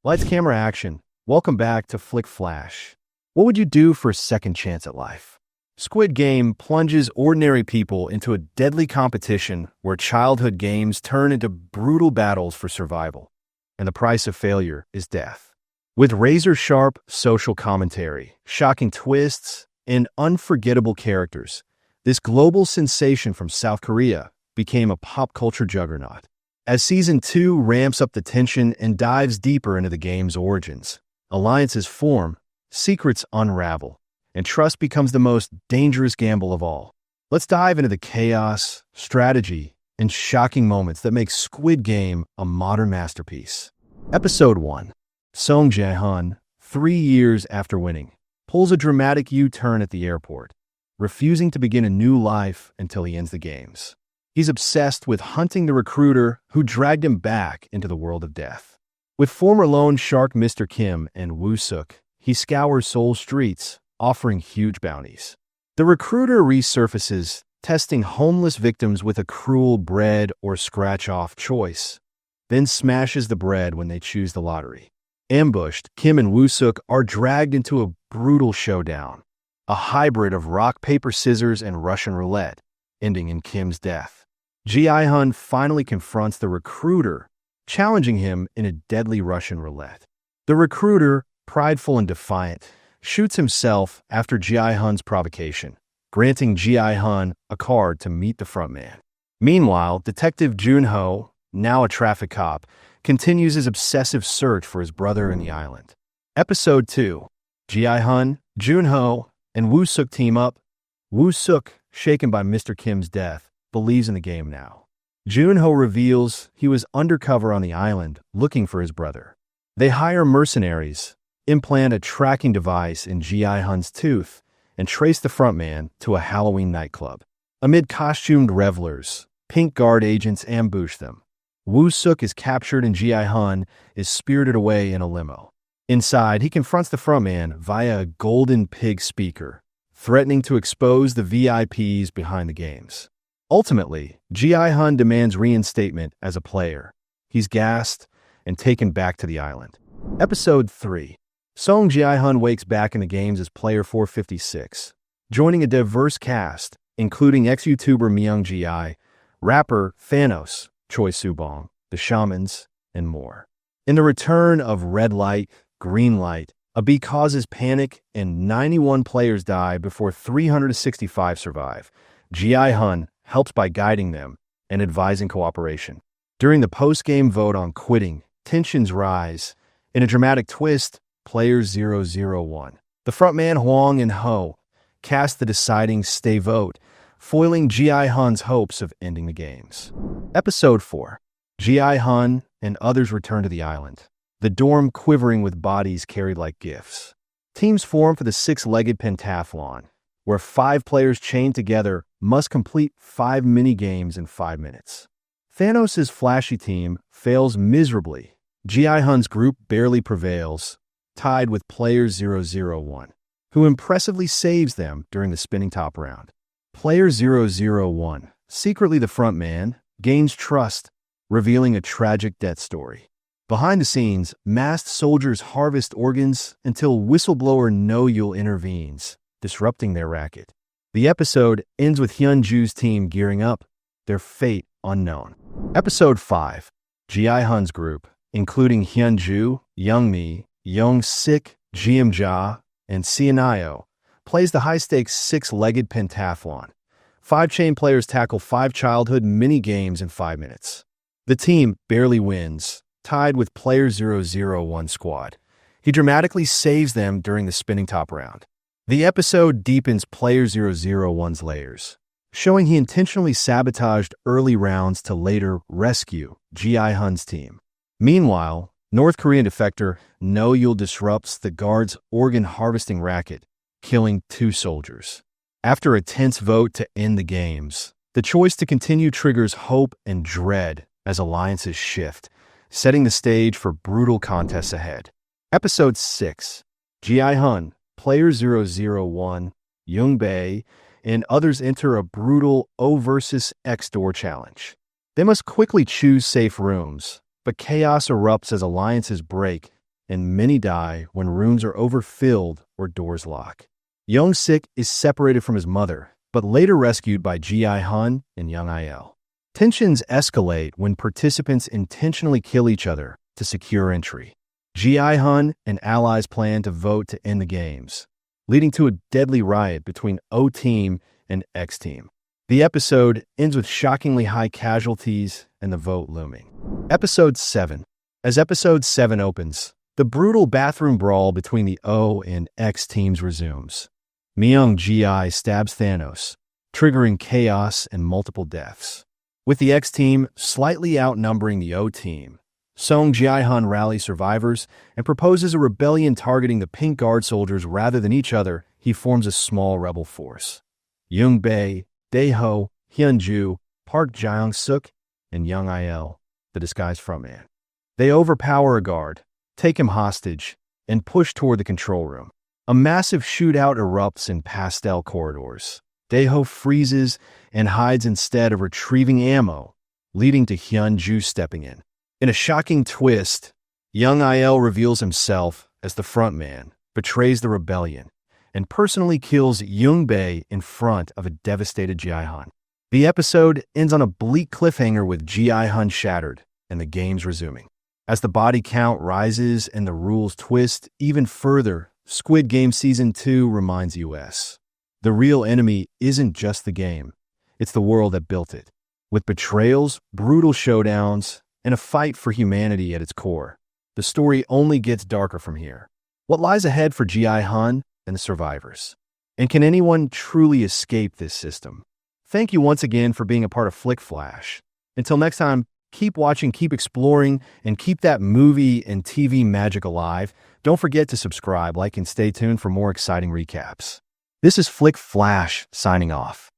Lights, camera, action. Welcome back to Flick Flash. What would you do for a second chance at life? Squid Game plunges ordinary people into a deadly competition where childhood games turn into brutal battles for survival, and the price of failure is death. With razor-sharp social commentary, shocking twists, and unforgettable characters, this global sensation from South Korea became a pop culture juggernaut. As Season 2 ramps up the tension and dives deeper into the game's origins, alliances form, secrets unravel, and trust becomes the most dangerous gamble of all. Let's dive into the chaos, strategy, and shocking moments that make Squid Game a modern masterpiece. Episode 1. Gi-hun, 3 years after winning, pulls a dramatic U-turn at the airport, refusing to begin a new life until he ends the games. He's obsessed with hunting the recruiter who dragged him back into the world of death. With former loan shark Mr. Kim and Woo-suk, he scours Seoul streets, offering huge bounties. The recruiter resurfaces, testing homeless victims with a cruel bread or scratch-off choice, then smashes the bread when they choose the lottery. Ambushed, Kim and Woo-suk are dragged into a brutal showdown, a hybrid of rock, paper, scissors, and Russian roulette, ending in Kim's death. Gi-hun finally confronts the recruiter, challenging him in a deadly Russian roulette. The recruiter, prideful and defiant, shoots himself after Gi-hun's provocation, granting Gi-hun a card to meet the frontman. Meanwhile, Detective Jun-ho, now a traffic cop, continues his obsessive search for his brother in the island. Episode 2. Gi-hun, Jun-ho, and Woo-suk team up. Woo-suk, shaken by Mr. Kim's death, believes in the game now. Jun-ho reveals he was undercover on the island looking for his brother. They hire mercenaries, implant a tracking device in Gi-hun's tooth, and trace the frontman to a Halloween nightclub. Amid costumed revelers, pink guard agents ambush them. Woo-suk is captured and Gi-hun is spirited away in a limo. Inside, he confronts the frontman via a golden pig speaker, threatening to expose the VIPs behind the games. Ultimately, Gi-hun demands reinstatement as a player. He's gassed and taken back to the island. Episode 3. Gi-hun wakes back in the games as player 456, joining a diverse cast, including ex-YouTuber Myung-ji, rapper Thanos, Choi Subong, the Shamans, and more. In the return of red light, green light, a bee causes panic and 91 players die before 365 survive. Gi-hun helps by guiding them and advising cooperation. During the post-game vote on quitting, tensions rise. In a dramatic twist, player 001, the frontman Hwang and Ho, cast the deciding stay vote, foiling Gi-hun's hopes of ending the games. Episode 4. Gi-hun and others return to the island, the dorm quivering with bodies carried like gifts. Teams form for the 6-legged pentathlon, where 5 players chained together must complete 5 mini-games in 5 minutes. Thanos' flashy team fails miserably. Gi-hun's group barely prevails, tied with player 001, who impressively saves them during the spinning top round. Player 001, secretly the front man, gains trust, revealing a tragic death story. Behind the scenes, masked soldiers harvest organs until whistleblower No Yul intervenes, disrupting their racket. The episode ends with Hyunju's team gearing up, their fate unknown. Episode 5. Gi-hun's group, including Hyunju, Youngmi, Young-sik, Jiam-ja, and Seonayo, plays the high-stakes 6-legged pentathlon. 5 chain players tackle 5 childhood mini-games in 5 minutes. The team barely wins, tied with player 001 squad. He dramatically saves them during the spinning top round. The episode deepens player 001's layers, showing he intentionally sabotaged early rounds to later rescue Gi-hun's team. Meanwhile, North Korean defector No Yul disrupts the guard's organ harvesting racket, killing 2 soldiers. After a tense vote to end the games, the choice to continue triggers hope and dread as alliances shift, setting the stage for brutal contests ahead. Episode 6. Gi-hun, player 001, Young-bae, and others enter a brutal O versus X door challenge. They must quickly choose safe rooms, but chaos erupts as alliances break and many die when rooms are overfilled or doors lock. Young-sik is separated from his mother, but later rescued by Gi-hun and Young-il. Tensions escalate when participants intentionally kill each other to secure entry. Gi-hun and allies plan to vote to end the games, leading to a deadly riot between O-team and X-team. The episode ends with shockingly high casualties and the vote looming. Episode 7. As Episode 7 opens, the brutal bathroom brawl between the O and X teams resumes. Myung-gi stabs Thanos, triggering chaos and multiple deaths. With the X team slightly outnumbering the O team, Song Gi-hun rallies survivors and proposes a rebellion targeting the Pink Guard soldiers rather than each other. He forms a small rebel force. Young-bae, Dae-ho, Hyun-ju, Park Jang-suk, and Young-il, the disguised frontman. They overpower a guard, take him hostage, and push toward the control room. A massive shootout erupts in pastel corridors. Dae-ho freezes and hides instead of retrieving ammo, leading to Hyun-ju stepping in. In a shocking twist, Young-il reveals himself as the frontman, betrays the rebellion, and personally kills Young-bae in front of a devastated Gi-hun. The episode ends on a bleak cliffhanger with Gi-hun shattered and the games resuming. As the body count rises and the rules twist even further, Squid Game Season 2 reminds us, the real enemy isn't just the game, it's the world that built it. With betrayals, brutal showdowns, and a fight for humanity at its core, the story only gets darker from here. What lies ahead for Gi-hun and the survivors? And can anyone truly escape this system? Thank you once again for being a part of Flick Flash. Until next time, keep watching, keep exploring, and keep that movie and TV magic alive. Don't forget to subscribe, like, and stay tuned for more exciting recaps. This is Flick Flash signing off.